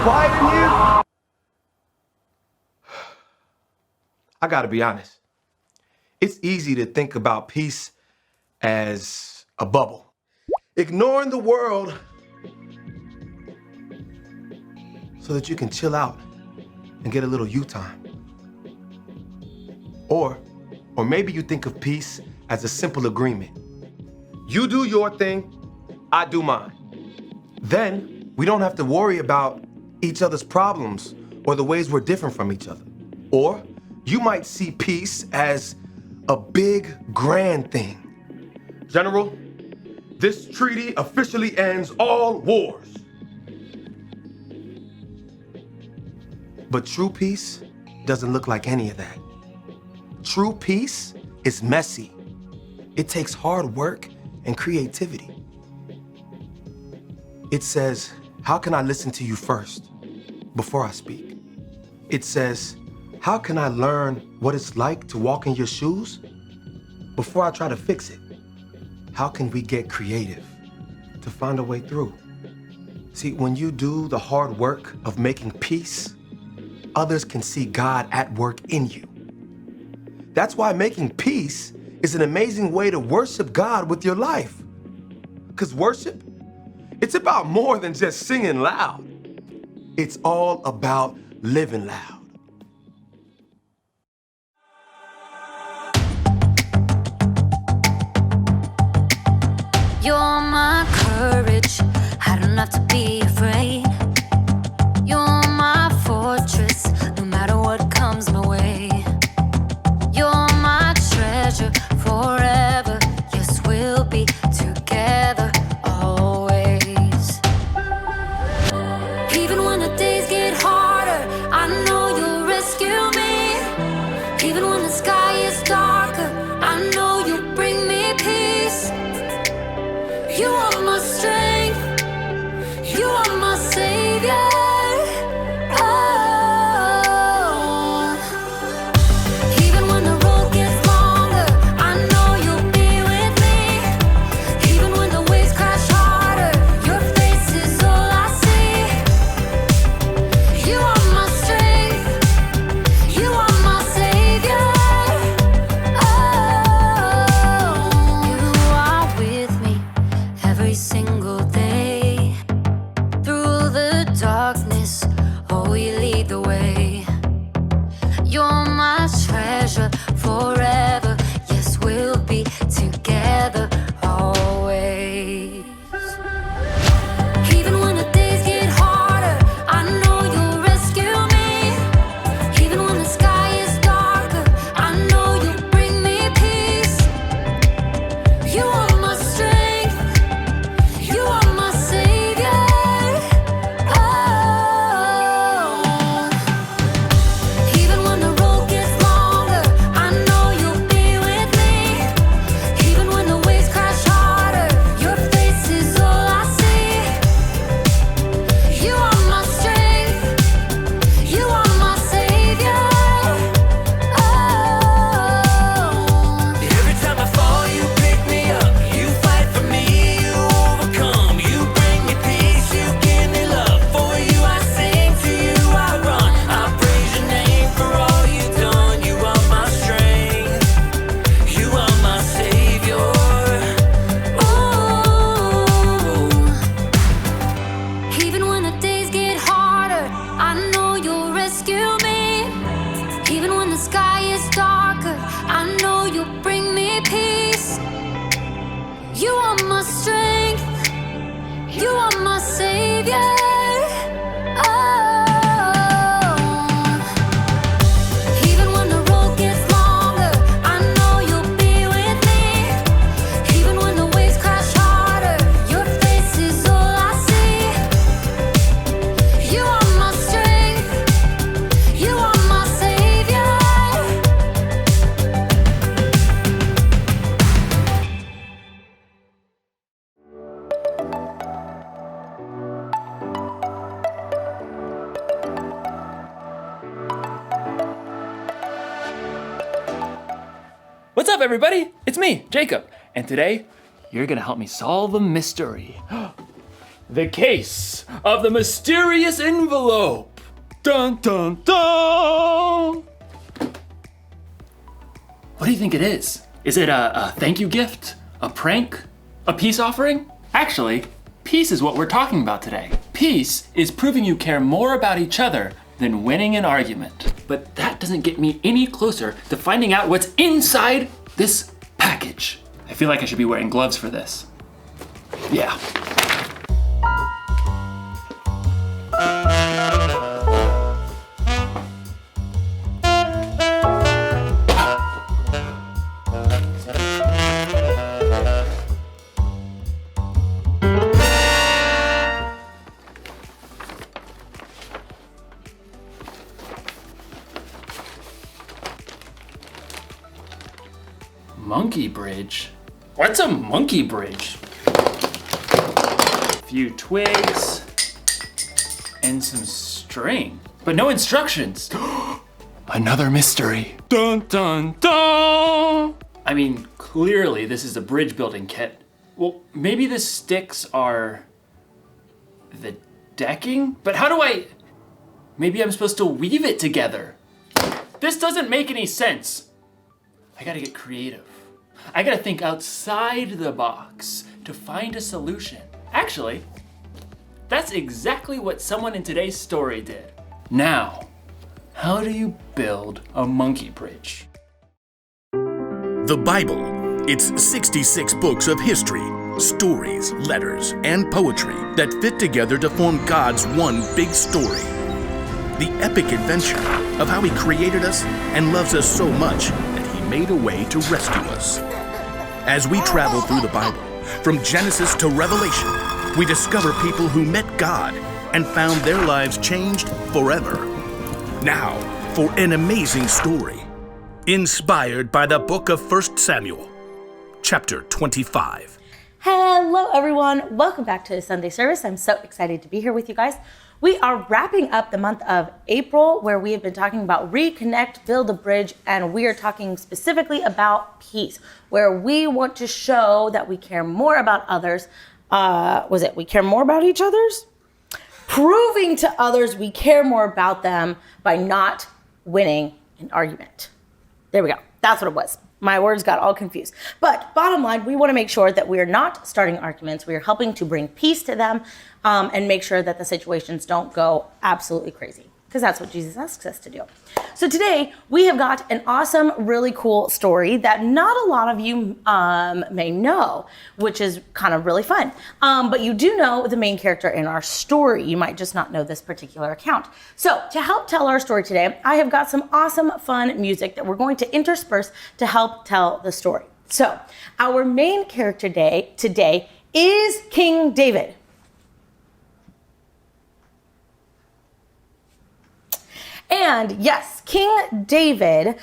quiet in here? I gotta be honest. It's easy to think about peace as a bubble. Ignoring the world so that you can chill out and get a little you time. Or maybe you think of peace as a simple agreement. You do your thing, I do mine. Then we don't have to worry about each other's problems or the ways we're different from each other. Or you might see peace as a big, grand thing. General, this treaty officially ends all wars. But true peace doesn't look like any of that. True peace is messy. It takes hard work and creativity. It says, how can I listen to you first before I speak? It says, how can I learn what it's like to walk in your shoes before I try to fix it? How can we get creative to find a way through? See, when you do the hard work of making peace, others can see God at work in you. That's why making peace is an amazing way to worship God with your life. Because worship, it's about more than just singing loud. It's all about living loud. You're my courage, I don't have to be afraid. You're my fortress, no matter what comes my way. You're my treasure forever, yes, we'll be together always. Even when the days get harder, I know you'll rescue me. Even when the sky is darker, I know you'll bring me peace. You are my strength, you are my savior. Even when the road gets longer, I know you'll be with me. Even when the waves crash harder, your face is all I see. You are my strength, you are my savior. You are with me every single day. Through the darkness, oh, you lead the way. You're my treasure forever, yes, we'll be together always. Even when the days get harder, I know you'll rescue me. Even when the sky is darker, I know you'll bring me peace. You are my strength, you are my savior. Even when the road gets longer, I know you'll be with me. Even when the waves crash harder, your face is all I see. You are my strength, you are my savior. Every time I fall, you pick me up. You fight for me, you overcome. You bring me peace, you give me love. For you I sing, to you I run. I praise your name for all you've done. You are my strength, you are my savior. Even when the days get harder, I know you'll rescue me. Even when the sky is darker, I know you'll bring me peace. You are my strength, you are my savior. Even when the road gets longer, I know you'll be with me. Even when the waves crash harder, your face is all I see. You are my strength, you are my savior. What's up, everybody? It's me, Jacob, and today you're gonna help me solve a mystery. The case of the mysterious envelope. Dun dun dun! What do you think it is? Is it a thank you gift? A prank? A peace offering? Actually, peace is what we're talking about today. Peace is proving you care more about each other than winning an argument. But that doesn't get me any closer to finding out what's inside this package. I feel like I should be wearing gloves for this. Yeah. Monkey bridge? What's a monkey bridge? A few twigs and some string, but no instructions. Another mystery. Dun dun dun! I mean, clearly this is a bridge building kit. Well, maybe the sticks are the decking? But how do maybe I'm supposed to weave it together. This doesn't make any sense. I gotta get creative. I gotta think outside the box to find a solution. Actually, that's exactly what someone in today's story did. Now, how do you build a monkey bridge? The Bible. It's 66 books of history, stories, letters, and poetry that fit together to form God's one big story. The epic adventure of how He created us and loves us so much that He made a way to rescue us. As we travel through the Bible, from Genesis to Revelation, we discover people who met God and found their lives changed forever. Now, for an amazing story, inspired by the book of 1 Samuel, chapter 25. Hello everyone, welcome back to Sunday service. I'm so excited to be here with you guys. We are wrapping up the month of April where we have been talking about Reconnect, Build a Bridge, and we are talking specifically about peace, where we want to show that we care more about others. We care more about each other's? Proving to others we care more about them by not winning an argument. There we go. That's what it was. My words got all confused. But bottom line, we want to make sure that we are not starting arguments. We are helping to bring peace to them and make sure that the situations don't go absolutely crazy, because that's what Jesus asks us to do. So today we have got an awesome, really cool story that not a lot of you may know, which is kind of really fun. But you do know the main character in our story. You might just not know this particular account. So to help tell our story today, I have got some awesome, fun music that we're going to intersperse to help tell the story. So our main character today is King David. And yes, King David,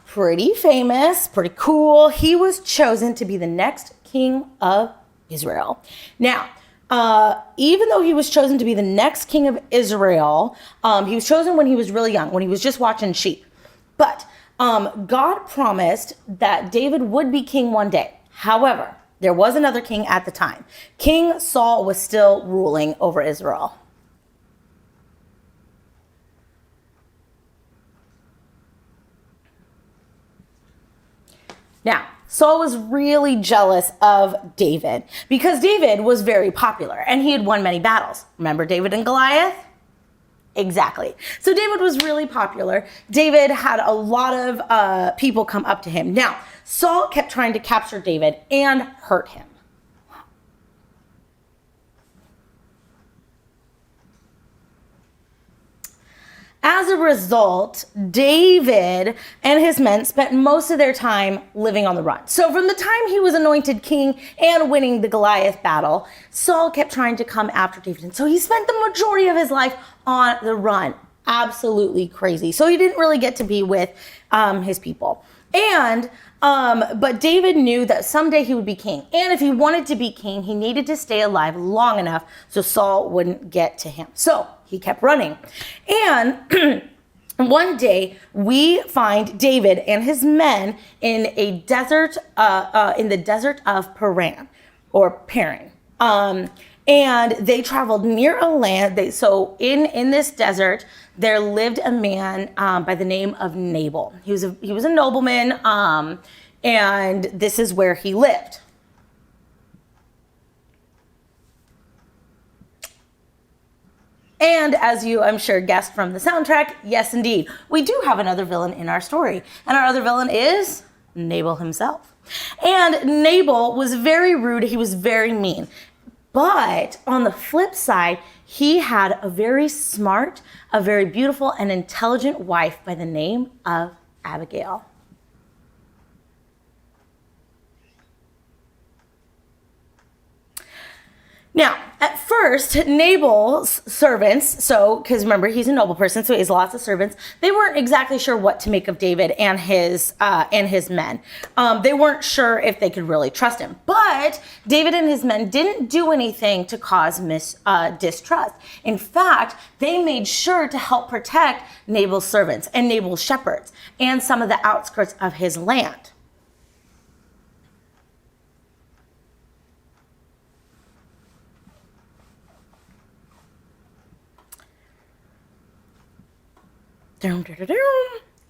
pretty famous, pretty cool. He was chosen to be the next king of Israel. Now, even though he was chosen to be the next king of Israel, he was chosen when he was really young, when he was just watching sheep. But God promised that David would be king one day. However, there was another king at the time. King Saul was still ruling over Israel. Now, Saul was really jealous of David because David was very popular and he had won many battles. Remember David and Goliath? Exactly. So David was really popular. David had a lot of people come up to him. Now, Saul kept trying to capture David and hurt him. As a result, David and his men spent most of their time living on the run. So from the time he was anointed king and winning the Goliath battle, Saul kept trying to come after David. And so he spent the majority of his life on the run. Absolutely crazy. So he didn't really get to be with his people. But David knew that someday he would be king. And if he wanted to be king, he needed to stay alive long enough so Saul wouldn't get to him. So he kept running. And one day we find David and his men in a desert, in the desert of Paran. And they traveled near a land. So in this desert, there lived a man by the name of Nabal. He was a nobleman, and this is where he lived. And as you, I'm sure, guessed from the soundtrack, yes, indeed, we do have another villain in our story. And our other villain is Nabal himself. And Nabal was very rude. He was very mean. But on the flip side, he had a very smart, a very beautiful and intelligent wife by the name of Abigail. Now, at first, Nabal's servants, because remember, he's a noble person, so he has lots of servants, they weren't exactly sure what to make of David and his men. They weren't sure if they could really trust him. But David and his men didn't do anything to cause distrust. In fact, they made sure to help protect Nabal's servants and Nabal's shepherds and some of the outskirts of his land.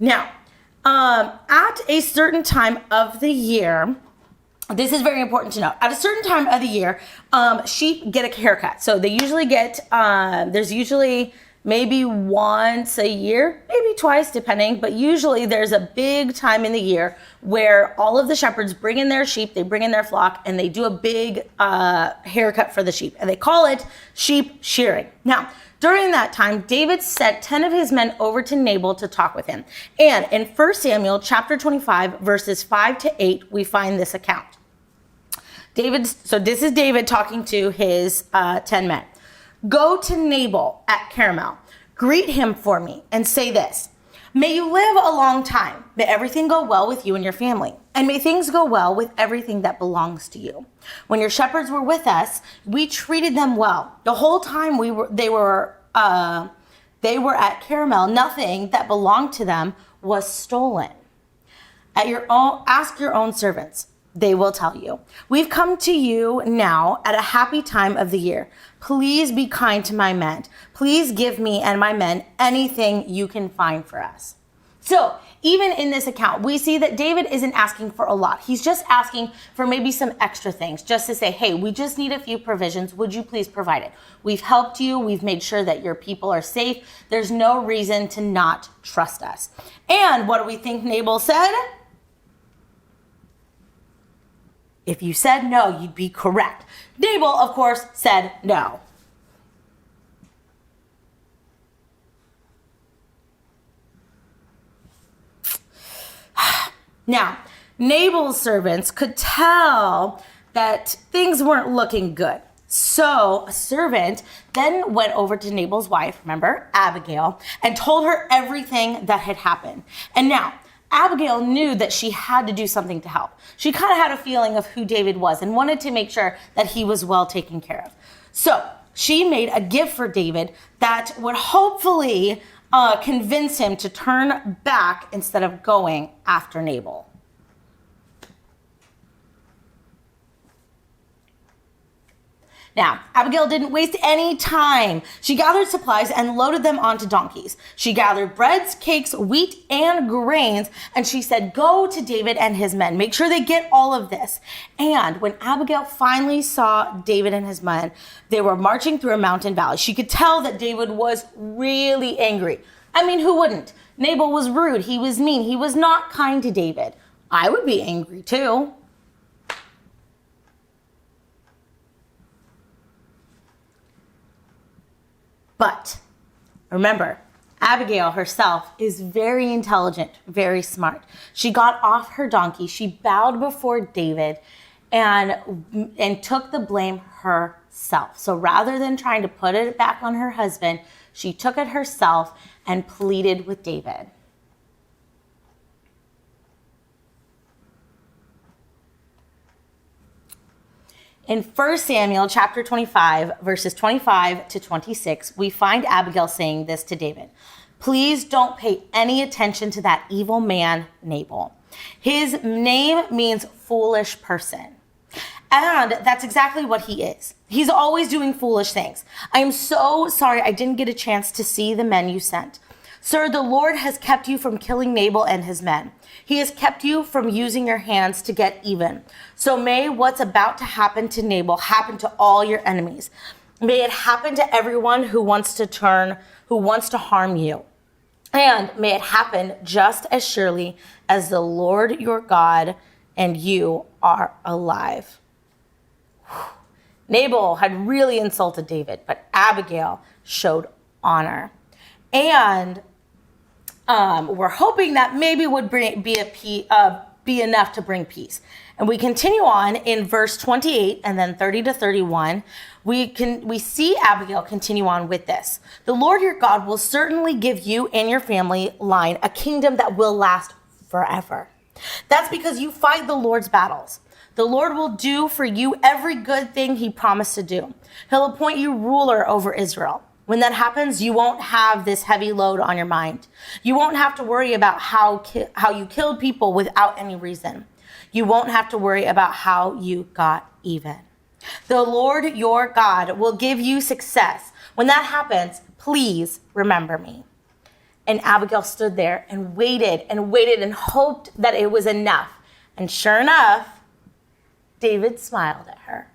Now, at a certain time of the year, this is very important to know. At a certain time of the year, sheep get a haircut. So they usually get, there's usually maybe once a year, maybe twice, depending. But usually there's a big time in the year where all of the shepherds bring in their sheep, they bring in their flock, and they do a big haircut for the sheep. And they call it sheep shearing. Now, during that time, David sent 10 of his men over to Nabal to talk with him. And in 1 Samuel chapter 25, verses 5 to 8, we find this account. So this is David talking to his 10 men. Go to Nabal at Carmel, greet him for me, and say this: may you live a long time. May everything go well with you and your family. And may things go well with everything that belongs to you. When your shepherds were with us, we treated them well. The whole time they were at Carmel, nothing that belonged to them was stolen. Ask your own servants. They will tell you. We've come to you now at a happy time of the year. Please be kind to my men. Please give me and my men anything you can find for us. So even in this account, we see that David isn't asking for a lot. He's just asking for maybe some extra things, just to say, hey, we just need a few provisions. Would you please provide it? We've helped you. We've made sure that your people are safe. There's no reason to not trust us. And what do we think Nabal said? If you said no, you'd be correct. Nabal, of course, said no. Now, Nabal's servants could tell that things weren't looking good. So a servant then went over to Nabal's wife, remember, Abigail, and told her everything that had happened. And now, Abigail knew that she had to do something to help. She kind of had a feeling of who David was and wanted to make sure that he was well taken care of. So she made a gift for David that would hopefully convince him to turn back instead of going after Nabal. Now, Abigail didn't waste any time. She gathered supplies and loaded them onto donkeys. She gathered breads, cakes, wheat, and grains, and she said, go to David and his men. Make sure they get all of this. And when Abigail finally saw David and his men, they were marching through a mountain valley. She could tell that David was really angry. I mean, who wouldn't? Nabal was rude. He was mean. He was not kind to David. I would be angry too. But remember, Abigail herself is very intelligent, very smart. She got off her donkey, she bowed before David and took the blame herself. So rather than trying to put it back on her husband, she took it herself and pleaded with David. In 1 Samuel chapter 25, verses 25 to 26, we find Abigail saying this to David: please don't pay any attention to that evil man, Nabal. His name means foolish person. And that's exactly what he is. He's always doing foolish things. I am so sorry I didn't get a chance to see the men you sent. Sir, the Lord has kept you from killing Nabal and his men. He has kept you from using your hands to get even. So may what's about to happen to Nabal happen to all your enemies. May it happen to everyone who wants to harm you. And may it happen just as surely as the Lord your God and you are alive. Nabal had really insulted David, but Abigail showed honor. And we're hoping that maybe would be enough to bring peace. And we continue on in verse 28 and then 30 to 31. We see Abigail continue on with this. The Lord your God will certainly give you and your family line a kingdom that will last forever. That's because you fight the Lord's battles. The Lord will do for you every good thing he promised to do. He'll appoint you ruler over Israel. When that happens, you won't have this heavy load on your mind. You won't have to worry about how you killed people without any reason. You won't have to worry about how you got even. The Lord your God will give you success. When that happens, please remember me. And Abigail stood there and waited and hoped that it was enough. And sure enough, David smiled at her.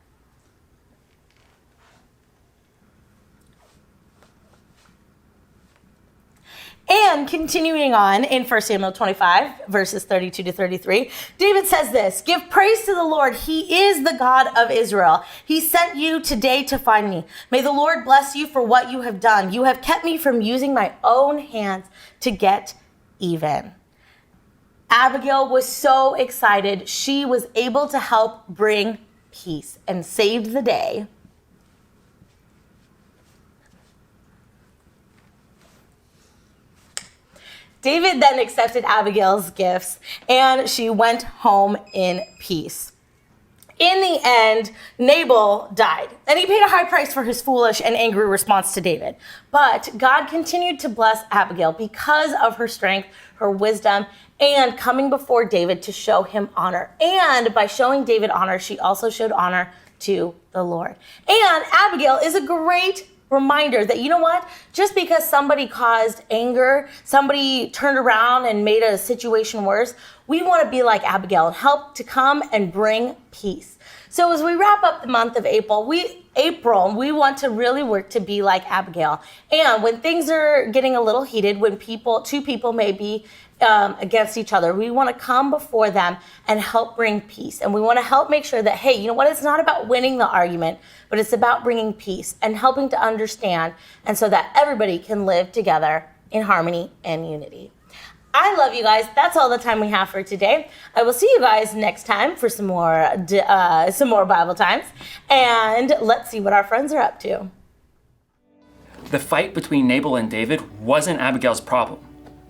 And continuing on in 1 Samuel 25, verses 32 to 33, David says this, "Give praise to the Lord. He is the God of Israel. He sent you today to find me. May the Lord bless you for what you have done. You have kept me from using my own hands to get even." Abigail was so excited. She was able to help bring peace and saved the day. David then accepted Abigail's gifts and she went home in peace. In the end, Nabal died, and he paid a high price for his foolish and angry response to David. But God continued to bless Abigail because of her strength, her wisdom, and coming before David to show him honor. And by showing David honor, she also showed honor to the Lord. And Abigail is a great reminder that, you know what, just because somebody caused anger, somebody turned around and made a situation worse, we want to be like Abigail and help to come and bring peace. So as we wrap up the month of April, we want to really work to be like Abigail. And when things are getting a little heated, when two people may be against each other, we want to come before them and help bring peace. And we want to help make sure that, hey, you know what, it's not about winning the argument, but it's about bringing peace and helping to understand, and so that everybody can live together in harmony and unity. I love you guys. That's all the time we have for today. I will see you guys next time for some more Bible times, and let's see what our friends are up to. The fight between Nabal and David wasn't Abigail's problem,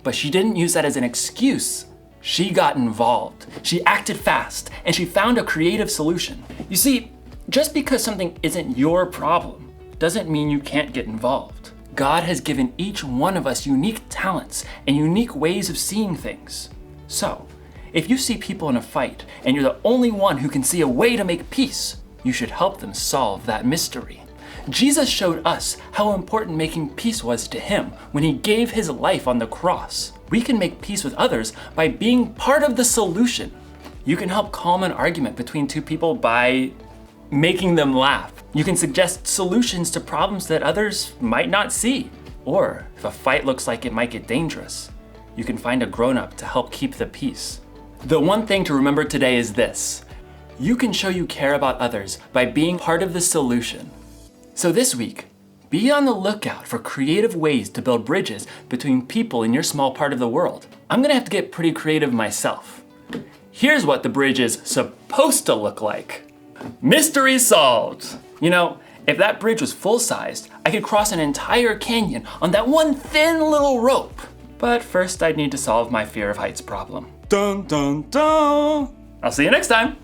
but she didn't use that as an excuse. She got involved. She acted fast, and she found a creative solution. You see, just because something isn't your problem doesn't mean you can't get involved. God has given each one of us unique talents and unique ways of seeing things. So, if you see people in a fight and you're the only one who can see a way to make peace, you should help them solve that mystery. Jesus showed us how important making peace was to him when he gave his life on the cross. We can make peace with others by being part of the solution. You can help calm an argument between two people by making them laugh. You can suggest solutions to problems that others might not see. Or if a fight looks like it might get dangerous, you can find a grown-up to help keep the peace. The one thing to remember today is this: you can show you care about others by being part of the solution. So this week, be on the lookout for creative ways to build bridges between people in your small part of the world. I'm gonna have to get pretty creative myself. Here's what the bridge is supposed to look like. Mystery solved! You know, if that bridge was full-sized, I could cross an entire canyon on that one thin little rope. But first I'd need to solve my fear of heights problem. Dun dun dun! I'll see you next time!